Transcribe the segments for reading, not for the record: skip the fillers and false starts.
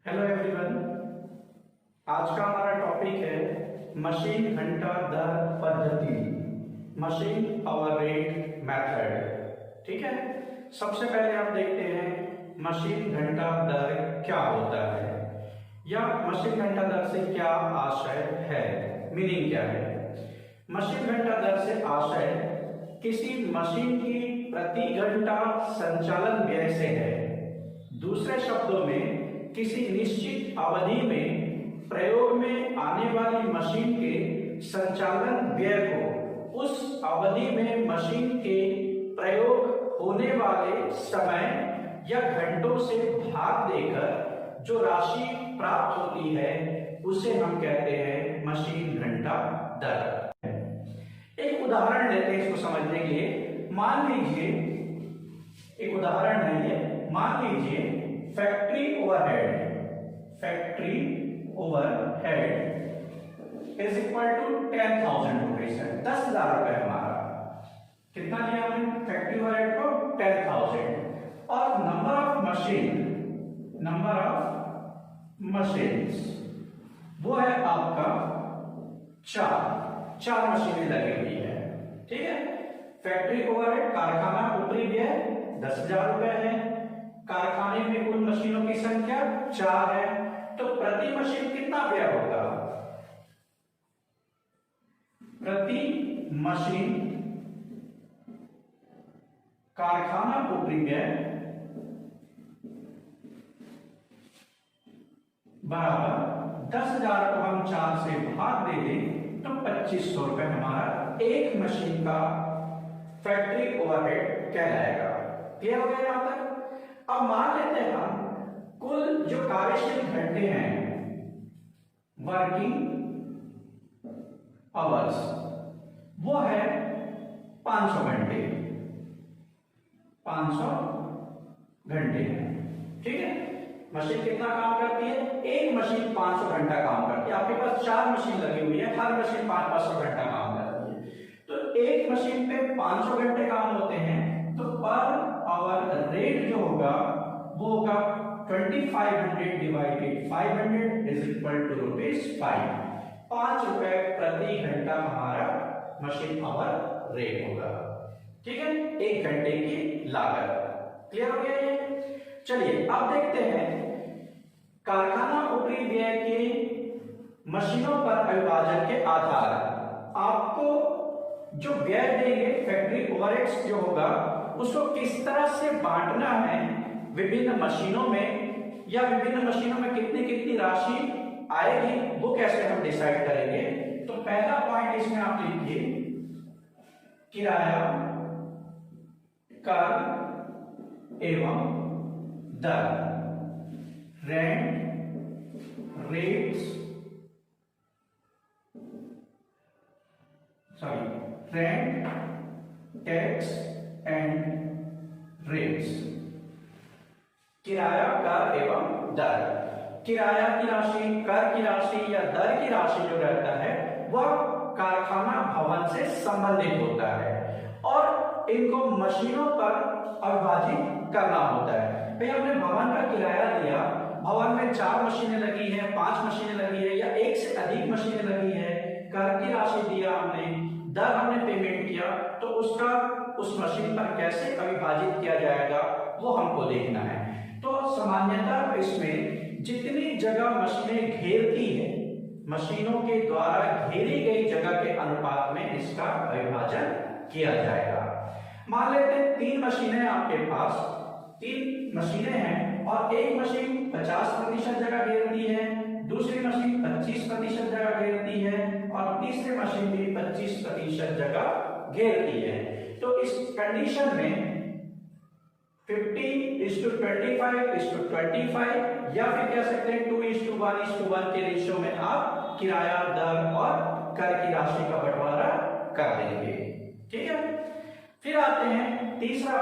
Hello everyone. आज का हमारा टॉपिक है मशीन घंटा दर पद्धति, मशीन आवर रेट मेथड। ठीक है, सबसे पहले आप देखते हैं मशीन घंटा दर क्या होता है या मशीन घंटा दर से क्या आशय है, मीनिंग क्या है। मशीन घंटा दर से आशय किसी मशीन की प्रति घंटा संचालन व्यय से है। दूसरे शब्दों में किसी निश्चित अवधि में प्रयोग में आने वाली मशीन के संचालन व्यय को उस अवधि में मशीन के प्रयोग होने वाले समय या घंटों से भाग देकर जो राशि प्राप्त होती है उसे हम कहते हैं मशीन घंटा दर। एक उदाहरण लेते हैं इसको समझने के लिए। मान लीजिए, एक उदाहरण है ये, मान लीजिए factory overhead is equal to 10,000 rupees है। 10,000 रुपए हमारा कितना लिया हमने फैक्ट्री ओवरहेड को 10,000 और नंबर ऑफ मशीन्स वो है आपका चार मशीनें लगी हुई है। ठीक है, फैक्ट्री ओवरहेड कारखाना ऊपरी व्यय 10,000 रुपए है, कारखाने में कुल मशीनों की संख्या 4 है, तो प्रति मशीन कितना व्यय होगा? प्रति मशीन कारखाना ऊपरी व्यय बराबर 10,000 को हम 4 से भाग दे दें तो 2,500 रुपए हमारा एक मशीन का फैक्ट्री ओवरहेड कहलाएगा। क्लियर हो गया यहां तक? अब मान लेते हैं हम कुल जो कार्यशील घंटे हैं, वर्किंग आवर्स, वो है 500 घंटे। 500 घंटे हैं। ठीक है, मशीन कितना काम करती है? एक मशीन 500 घंटा काम करती है। आपके पास 4 मशीन लगी हुई है, हर मशीन 500 घंटा काम करती है, तो एक मशीन पे 500 घंटे काम होते हैं, तो पर आवर रेट जो होगा वो होगा 2500 डिवाइडेड 500 इज इक्वल टू ₹5। 5 रुपए प्रति घंटा हमारा मशीन आवर रेट होगा। ठीक है, एक घंटे की लागत। क्लियर हो गया ये? चलिए अब देखते हैं कारखाना ऊपरी व्यय के मशीनों पर अविभाजन के आधार आपको जो व्यय देंगे फैक्ट्री ओवरहेड्स जो होगा उसको किस तरह से बांटना है विभिन्न मशीनों में, या विभिन्न मशीनों में कितनी कितनी राशि आएगी वो कैसे हम डिसाइड करेंगे। तो पहला पॉइंट इसमें आप लिखिए, किराया कर एवं दर, rent rates rent tax and rates. किराया कर एवं दर, किराया की राशि, कर की राशि या दर की राशि जो रहता है वह कारखाना भवन से संबंधित होता है और इनको मशीनों पर अविभाजित करना होता है। भाई हमने भवन का किराया दिया, भवन में 4 मशीनें लगी हैं, 5 मशीनें लगी है या एक से अधिक मशीनें लगी है, कर की राशि दिया हमने, दर हमने पेमेंट किया, तो उसका उस मशीन पर कैसे अविभाजित किया जाएगा वो हमको देखना है। तो सामान्यतः इसमें जितनी जगह मशीनें घेरती है, मशीनों के द्वारा घेरी गई जगह के अनुपात में इसका अविभाजन किया जाएगा। मान लेते हैं 3 मशीनें आपके पास, 3 मशीनें हैं और एक मशीन 50% जगह घेरती है, दूसरी मशीन 25% जगह घेरती है और तीसरी मशीन भी 25% जगह घेरती है। तो इस कंडीशन में 50:25:25 या फिर कह सकते हैं 2:1:1 के रेशियो में आप किराया, दर और कर की राशि का बंटवारा कर देंगे। ठीक है, फिर आते हैं दूसरा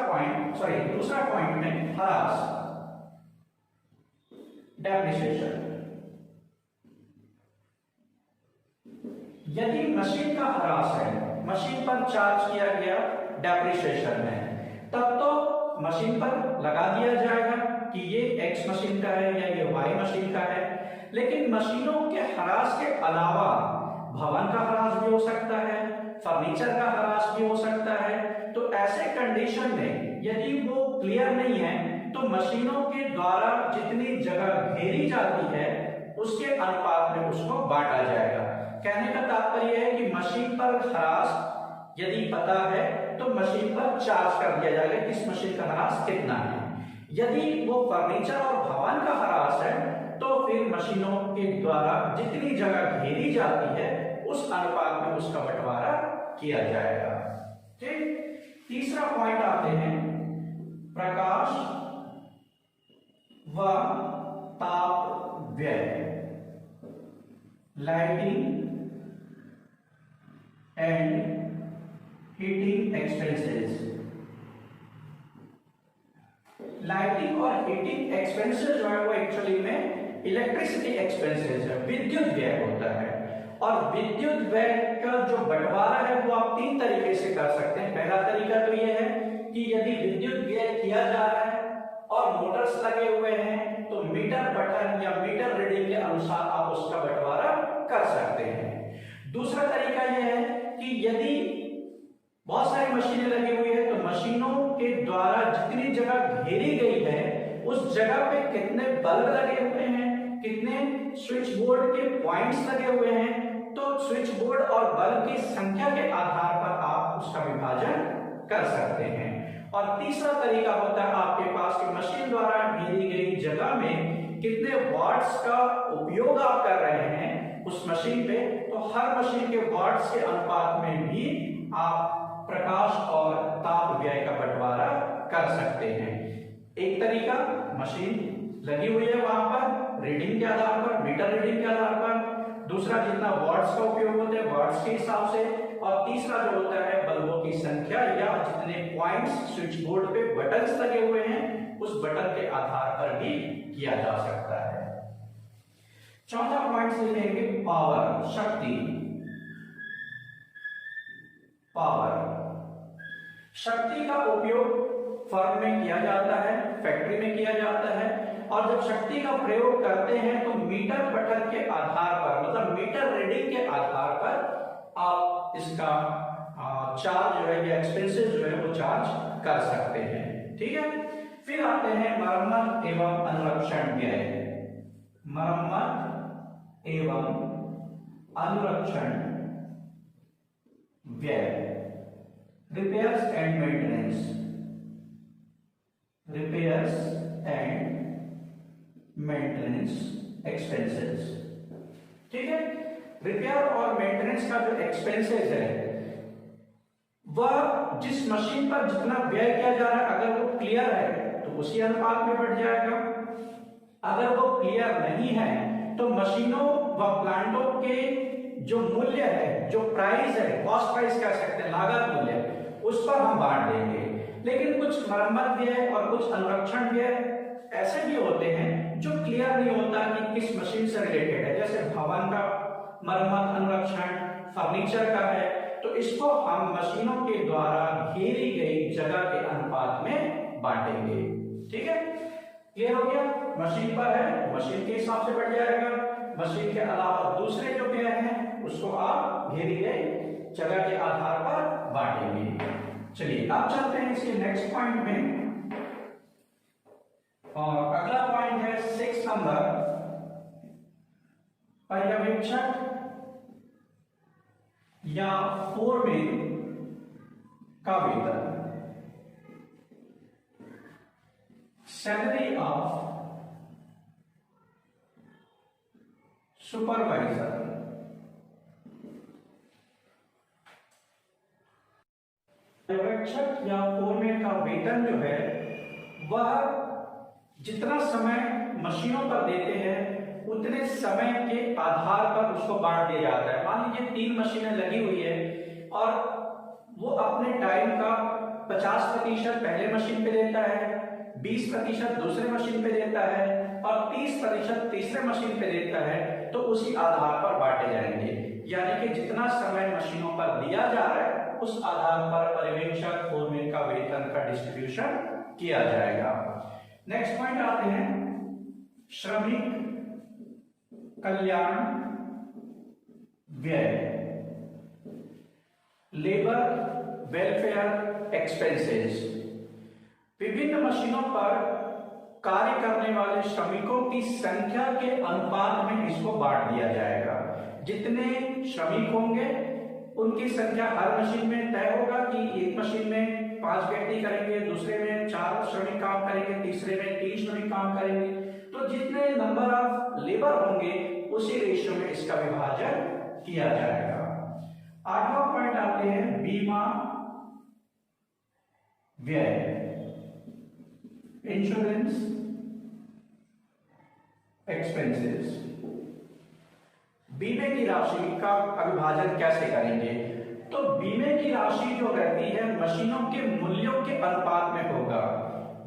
पॉइंट में ह्रास, डेप्रिसिएशन। यदि मशीन का ह्रास है, मशीन पर चार्ज किया गया डेप्रिसिएशन है, तब तो मशीन पर लगा दिया जाएगा कि ये एक्स मशीन का है या ये वाई मशीन का है। लेकिन मशीनों के हरास के अलावा भवन का हरास भी हो सकता है, फर्नीचर का हरास भी हो सकता है। तो ऐसे कंडीशन में यदि वो क्लियर नहीं है तो मशीनों के द्वारा जितनी जगह घेरी जाती है उसके अनुपात में उसको बांटा जाएगा। कहने का तात्पर्य है कि मशीन पर हरास यदि पता है तो मशीन पर चार्ज कर दिया जाएगा किस मशीन का हरास कितना है। यदि वो फर्नीचर और भवन का हरास है तो फिर मशीनों के द्वारा जितनी जगह घेरी जाती है उस अनुपात में उसका बंटवारा किया जाएगा। ठीक, तीसरा पॉइंट आते हैं प्रकाश व ताप व्यय, lighting and heating expenses. Lighting और हीटिंग एक्सपेंसेस जो है वो एक्चुअली में इलेक्ट्रिसिटी एक्सपेंसेस है, विद्युत व्यय होता है। और विद्युत व्यय का जो बंटवारा है वो आप तीन तरीके से कर सकते हैं। पहला तरीका तो ये है कि यदि विद्युत व्यय किया जा रहा है और मोटर्स लगे हुए हैं तो मीटर बटन या मीटर रीडिंग के अनुसार आप उसका बंटवारा कर सकते हैं। दूसरा तरीका यह है कि यदि बहुत सारी मशीनें लगी हुई है तो मशीनों के द्वारा जितनी जगह घेरी गई है उस जगह पे कितने बल्ब लगे हुए हैं, कितने स्विच बोर्ड के पॉइंट्स लगे हुए हैं, तो स्विच बोर्ड और बल्ब की संख्या के आधार पर आप उसका विभाजन कर सकते हैं। और तीसरा तरीका होता है आपके पास कि मशीन द्वारा घेरी गई जगह में कितने वाट्स का उपयोग आप कर रहे हैं उस मशीन पे, तो हर मशीन के वाट्स के अनुपात में भी आप प्रकाश और ताप व्यय का बंटवारा कर सकते हैं। एक तरीका मशीन लगी हुई है वहां पर रीडिंग के आधार पर, मीटर रीडिंग के आधार पर। दूसरा जितना वाट्स का उपयोग होता है वाट्स के हिसाब से। और तीसरा जो होता है बल्बों की संख्या या जितने पॉइंट्स स्विच बोर्ड पे बटन्स लगे हुए हैं उस बटन के आधार पर भी किया जा सकता है। चौथा पॉइंट लिखेंगे पावर, शक्ति। पावर, शक्ति का उपयोग फर्म में किया जाता है, फैक्ट्री में किया जाता है। और जब शक्ति का प्रयोग करते हैं तो मीटर बटन के आधार पर, मतलब मीटर रीडिंग के आधार पर आप इसका चार्ज जो है या एक्सपेंसेस जो है वो चार्ज कर सकते हैं। ठीक है, फिर आते हैं मरम्मत एवं अनुरक्षण व्यय। मरम्मत एवं अनुरक्षण व्यय, repairs and maintenance, repairs and maintenance expenses. ठीक है, रिपेयर और मेंटेनेंस का जो एक्सपेंसेस है वह जिस मशीन पर जितना व्यय किया जा रहा है अगर वो क्लियर है तो उसी अनुपात में बढ़ जाएगा। अगर वो क्लियर नहीं है तो मशीनों व प्लांटों के जो मूल्य है, जो प्राइस है, कॉस्ट प्राइस कह सकते हैं, लागत मूल्य, उस पर हम बांट देंगे। लेकिन कुछ मरम्मत व्यय और कुछ अनुरक्षण व्यय ऐसे भी होते हैं जो क्लियर नहीं होता कि किस मशीन से रिलेटेड है। जैसे भवन का मरम्मत अनुरक्षण, फर्नीचर का है, तो इसको हम मशीनों के द्वारा घेरी गई जगह के अनुपात में बांटेंगे। ठीक है, क्लियर हो गया? मशीन पर है मशीन के हिसाब से बढ़ जाएगा, मशीन के अलावा दूसरे जो व्यय हैं उसको आप घेरी गई जगह के आधार पर बांटेंगे। चलिए अब चलते हैं इसके नेक्स्ट पॉइंट में। और अगला पॉइंट है 6 नंबर, पर्यवेक्षक या फोरमैन का वेतन। Salary of supervisor. पर्यवेक्षक या फोरमैन का वेतन जो है वह जितना समय मशीनों पर देते हैं उतने समय के आधार पर उसको बांट दिया जाता है। मान लीजिए 3 मशीनें लगी हुई है और वो अपने टाइम का 50% पहले मशीन पे देता है, 20% दूसरे मशीन पे देता है और 30% तीसरे मशीन पे देता है, तो उसी आधार पर बांटे जाएंगे। यानी कि जितना समय मशीनों पर दिया जा रहा है उस आधार पर पर्यवेक्षक फोरमैन का वेतन का डिस्ट्रीब्यूशन किया जाएगा। नेक्स्ट पॉइंट आते हैं श्रमिक कल्याण व्यय, लेबर वेलफेयर एक्सपेंसेस। विभिन्न मशीनों पर कार्य करने वाले श्रमिकों की संख्या के अनुपात में इसको बांट दिया जाएगा। जितने श्रमिक होंगे उनकी संख्या हर मशीन में तय होगा कि एक मशीन में 5 व्यक्ति करेंगे, दूसरे में 4 श्रमिक काम करेंगे, तीसरे में 3 श्रमिक काम करेंगे। तो जितने नंबर ऑफ लेबर होंगे उसी रेशियो में इसका विभाजन किया जाएगा। 8वां पॉइंट आते हैं बीमा व्यय, इंश्योरेंस एक्सपेंसेस। बीमे की राशि का अविभाजन कैसे करेंगे? तो बीमे की राशि जो रहती है मशीनों के मूल्यों के अनुपात में होगा।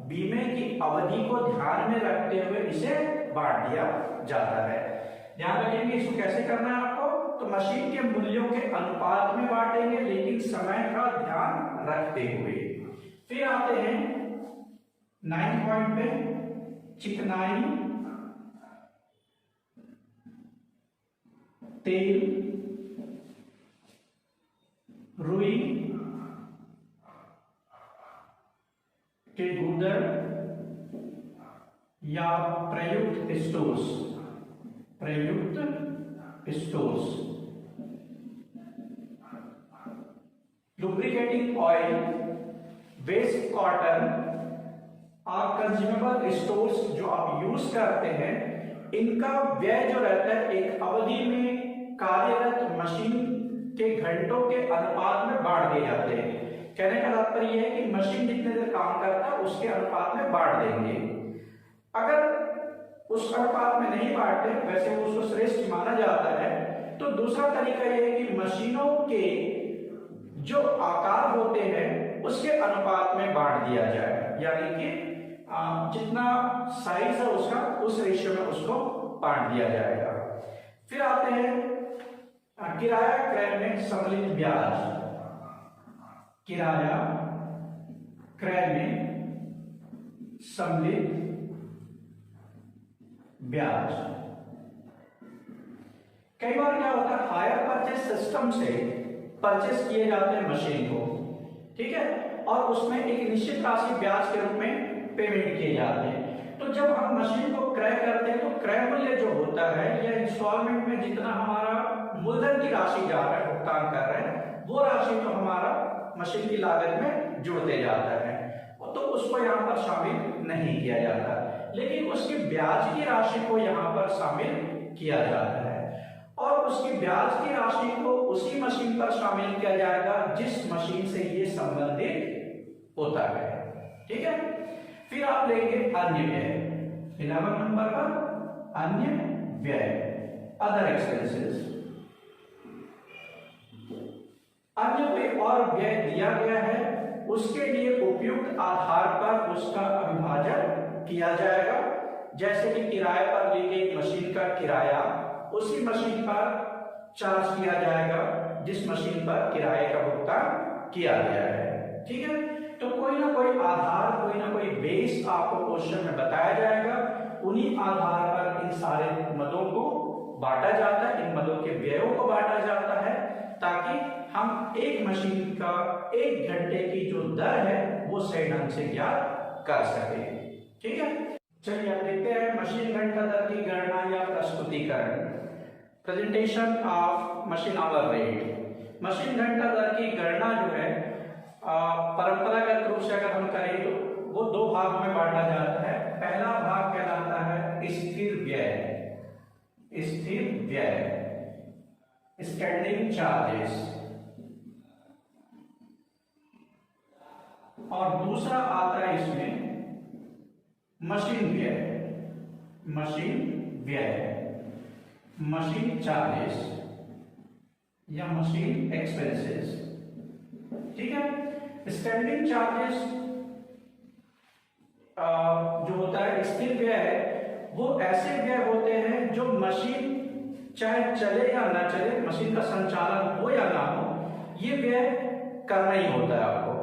बीमे की अवधि को ध्यान में रखते हुए इसे बांट दिया जाता है। ध्यान रखेंगे इसको कैसे करना है आपको, तो मशीन के मूल्यों के अनुपात में बांटेंगे लेकिन समय का ध्यान रखते हुए। फिर आते हैं 9 पॉइंट पे चिकनाई, तेल, रुई के गुदर या प्रयुक्त stores, lubricating oil, waste cotton और कंज्यूमेबल स्टोर्स जो आप यूज करते हैं, इनका व्यय जो रहता है एक अवधि में कार्यरत मशीन के घंटों के अनुपात में बांट दिए जाते हैं। कहने का तात्पर्य यह है कि मशीन जितने देर काम करता है उसके अनुपात में बांट देंगे। अगर उस अनुपात में नहीं बांटते, वैसे उसको श्रेष्ठ माना जाता है, तो दूसरा तरीका यह है कि मशीनों के जो आकार होते हैं उसके अनुपात में बांट दिया जाए, यानी कि जितना साइज है उसका उस रेशियो में उसको बांट दिया जाएगा। फिर आते हैं किराया क्रय में सम्मिलित ब्याज, किराया क्रय में सम्मिलित ब्याज। कई बार क्या होता है हायर परचेस सिस्टम से परचेस किए जाते हैं मशीन को, ठीक है, और उसमें एक निश्चित राशि ब्याज के रूप में पेमेंट किए जाते हैं। तो जब हम मशीन को क्रय करते हैं तो क्रय मूल्य जो होता है या इंस्टॉलमेंट में जितना हमारा मूलधन की राशि जा रहा है, भुगतान कर रहे हैं, वो राशि तो हमारा मशीन की लागत में जुड़ते जाता है, तो उसको यहाँ पर शामिल नहीं किया जाता, लेकिन उसकी ब्याज की राशि को यहाँ पर शामिल किया जाता है। और उसकी ब्याज की राशि को उसी मशीन पर शामिल किया जाएगा जिस मशीन से ये संबंधित होता है, ठीक है। फिर आप लेंगे अन्य व्यय, 11 नंबर पर अन्य व्यय, अदर एक्सपेंसेस। अन्य कोई और व्यय दिया गया है, उसके लिए उपयुक्त आधार पर उसका अविभाजन किया जाएगा। जैसे कि किराए पर ली गई मशीन का किराया उसी मशीन पर चार्ज किया जाएगा जिस मशीन पर किराए का भुगतान किया गया है, ठीक है। तो कोई ना कोई आधार, कोई ना कोई बेस आपको क्वेश्चन में बताया जाएगा, उन्हीं आधार पर इन सारे मदों को बांटा जाता है, इन मदों के व्ययों को बांटा जाता है, ताकि हम एक मशीन का 1 घंटे की जो दर है वो सही ढंग से ज्ञात कर सके, ठीक है। चलिए अब देखते हैं मशीन घंटा दर की गणना या प्रस्तुतिकरण, presentation of machine hour rate. Machine घंटा दर की गणना जो है परंपरागत रूप से अगर हम करें तो वो 2 भागों में बांटा जाता है। पहला भाग कहलाता है स्थिर व्यय, स्थिर व्यय, स्टैंडिंग चार्जेस, और दूसरा आता है इसमें मशीन व्यय, मशीन व्यय, मशीन चार्जेस या मशीन एक्सपेंसेस, ठीक है। स्टैंडिंग चार्जेस जो होता है स्थिर व्यय है, वो ऐसे व्यय होते हैं जो मशीन चाहे चले या ना चले, मशीन का संचालन हो या ना हो, ये व्यय करना ही होता है आपको।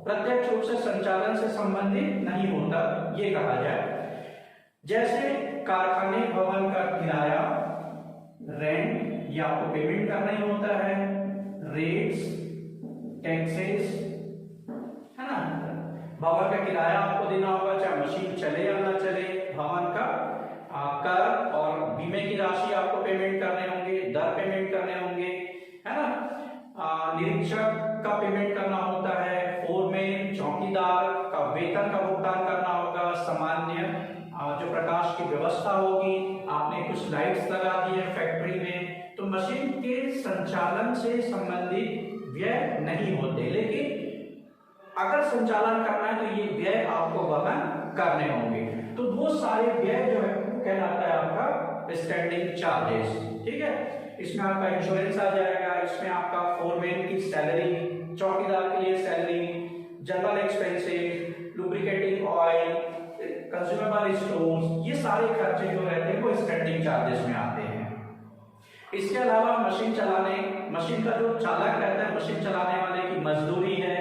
प्रत्यक्ष रूप से संचालन से संबंधित नहीं होता, ये कहा जाए। जैसे कारखाने भवन का किराया, रेंट, ये आपको पेमेंट करना ही होता है, रेट्स, टैक्सेस, है ना। भवन का किराया आपको देना होगा, चाहे मशीन चले या ना चले। भवन का कर और बीमे की राशि आपको पेमेंट करने होंगे, दर पेमेंट करने होंगे, है ना। निरीक्षक का पेमेंट करना होता है, फोरमैन, चौकीदार का वेतन का भुगतान करना होगा, सामान्य जो प्रकाश की व्यवस्था होगी, आपने कुछ लाइट्स लगा दी है फैक्ट्री में, तो मशीन के संचालन से संबंधित व्यय नहीं होते। लेकिन अगर संचालन करना है तो ये व्यय आपको वहन करने होंगे। तो वो सारे व्यय जो है कहलाता है आपका स्टैंडिंग चार्जेस, ठीक है। इसमें आपका इंश्योरेंस आ जाएगा, इसमें आपका फोरमैन की सैलरी, चौकीदार के लिए salary, general expenses, lubricating oil, consumable stores, ये सारे खर्चे जो रहते हैं वो स्टैंडिंग चार्जेस में आते हैं। इसके अलावा मशीन चलाने, मशीन का जो चालक रहता है, मशीन चलाने वाले की मजदूरी है,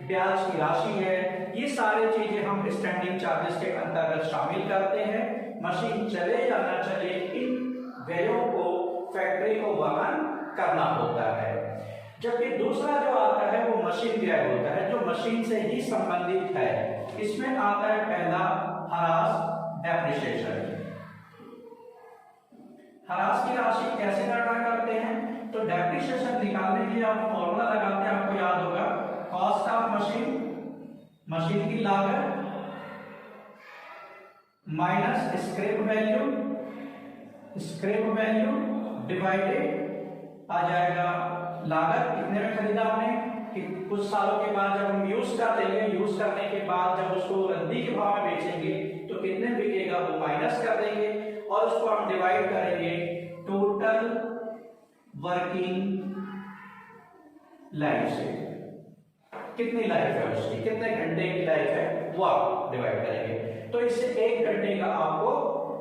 ब्याज की राशि है, ये सारी चीजें हम स्टैंडिंग चार्जेस के अंतर्गत शामिल करते हैं। मशीन चले या ना चले, इन व्ययों को फैक्ट्री को वहन करना होता है। जबकि दूसरा जो आता है वो मशीन व्यय होता है, जो मशीन से ही संबंधित है। इसमें आता है पहला ह्रास, डेप्रिसिएशन। ह्रास की राशि कैसे गणना करते हैं, तो डेप्रिसिएशन निकालने के लिए आप फॉर्मूला लगाते हैं, आपको याद होगा, कॉस्ट ऑफ मशीन, मशीन की लागत, minus scrap value, scrap value divided आ जाएगा लागत, कितने में खरीदा आपने, कि कुछ सालों के बाद जब हम यूज कर देंगे, यूज करने के बाद जब उसको रद्दी के भाव में बेचेंगे तो कितने बिकेगा वो माइनस कर देंगे और उसको हम डिवाइड करेंगे टोटल वर्किंग लाइफ से। कितनी लाइफ है उसकी, कितने घंटे की लाइफ है, वो आप डिवाइड करेंगे। तो इससे 1 घंटे का आपको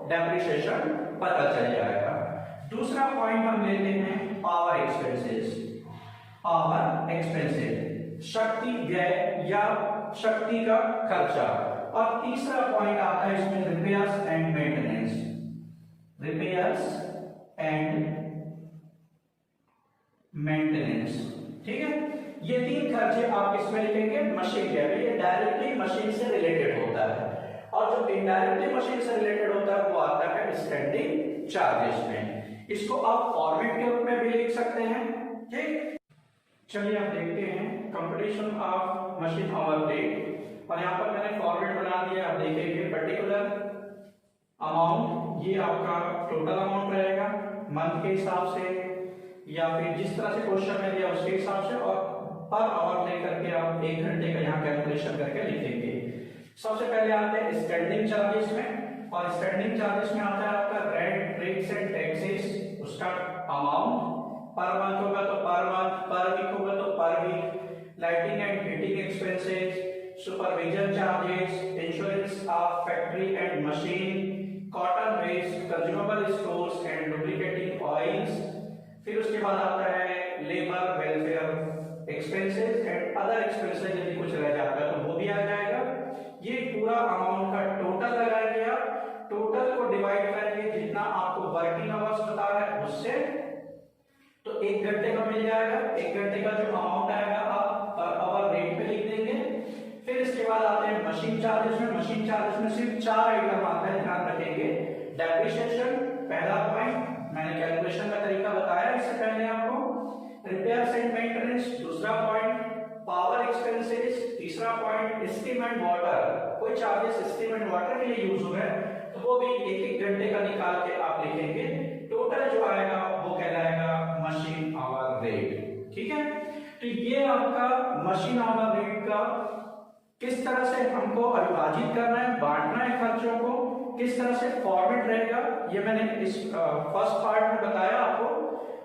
डेप्रिसिएशन पता चल जाएगा। दूसरा पॉइंट हम लेते हैं पावर एक्सपेंसेस। पावर एक्सपेंसेस शक्ति व्यय या शक्ति का खर्चा। और तीसरा पॉइंट आता है इसमें repairs and maintenance. Repairs and maintenance, ठीक है। ये 3 खर्चे आप इसमें लिखेंगे मशीन के, ये डायरेक्टली मशीन से रिलेटेड होता है, और जो इनडायरेक्टली मशीन से रिलेटेड होता है वो आता है स्टैंडिंग चार्जेस में। इसको आप फॉर्मेट के रूप में भी लिख सकते हैं, ठीक। चलिए आप देखते हैं competition of machine hour rate, और यहाँ पर मैंने फॉर्मेट बना दिया। आप देखेंगे पर्टिकुलर अमाउंट, ये आपका टोटल अमाउंट रहेगा मंथ के हिसाब से या फिर जिस तरह से क्वेश्चन में दिया उसके हिसाब से, और पर आवर लेकर के आप 1 घंटे का यहाँ कैलकुलेशन करके लिखेंगे। सबसे पहले आते हैं स्टैंडिंग चार्जेस में, और स्टैंडिंग चार्जेस में आता है आपका रेंट, रेट्स एंड टैक्सेस, उसका अमाउंट पर मंथ होगा तो पर मंथ, पर वीक होगा तो per week, lighting and heating expenses, supervision charges, insurance of factory and machine, cotton waste, consumable stores and lubricating oils. फिर उसके बाद आता है labour welfare expenses and other expenses, यदि कुछ रह जाता है तो वो भी आ जाएगा। ये पूरा अमाउंट का टोटल लगाएंगे आप, टोटल को डिवाइड करेंगे जितना आपको वर्किंग आवर्स बता रहा है उससे, तो 1 घंटे का मिल जाएगा। 1 घंटे का जो अमाउंट आएगा आप पर आवर रेट पे लिख देंगे। फिर इसके बाद आते हैं मशीन चार्जेस में। मशीन चार्जेस में सिर्फ 4 आइटम आता है, ध्यान रखेंगे। डेप्रिसिएशन पहला पॉइंट, मैंने कैलकुलेशन का तरीका बताया इससे पहले आपको। रिपेयर्स एंड मेंटेनेंस दूसरा पॉइंट, पावर एक्सपेंसेस तीसरा पॉइंट, स्टीम एंड वाटर, कोई चार्जेस स्टीम एंड वाटर के लिए यूज हो रहा है तो वो भी 1-1 घंटे का निकाल के आप लिखेंगे। टोटल जो आएगा वो कहलाएगा मशीन आवर रेट, ठीक है। तो ये आपका मशीन आवर रेट का किस तरह से हमको अविभाजित करना है, बांटना है खर्चों को, किस तरह से फॉर्मेट रहेगा, ये मैंने इस फर्स्ट पार्ट में बताया आपको,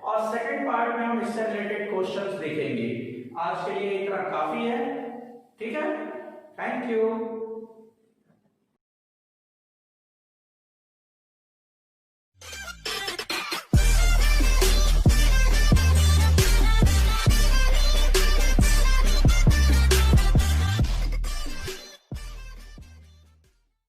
और सेकंड पार्ट में हम इससे रिलेटेड क्वेश्चंस देखेंगे। आज के लिए इतना काफी है, ठीक है। Thank you.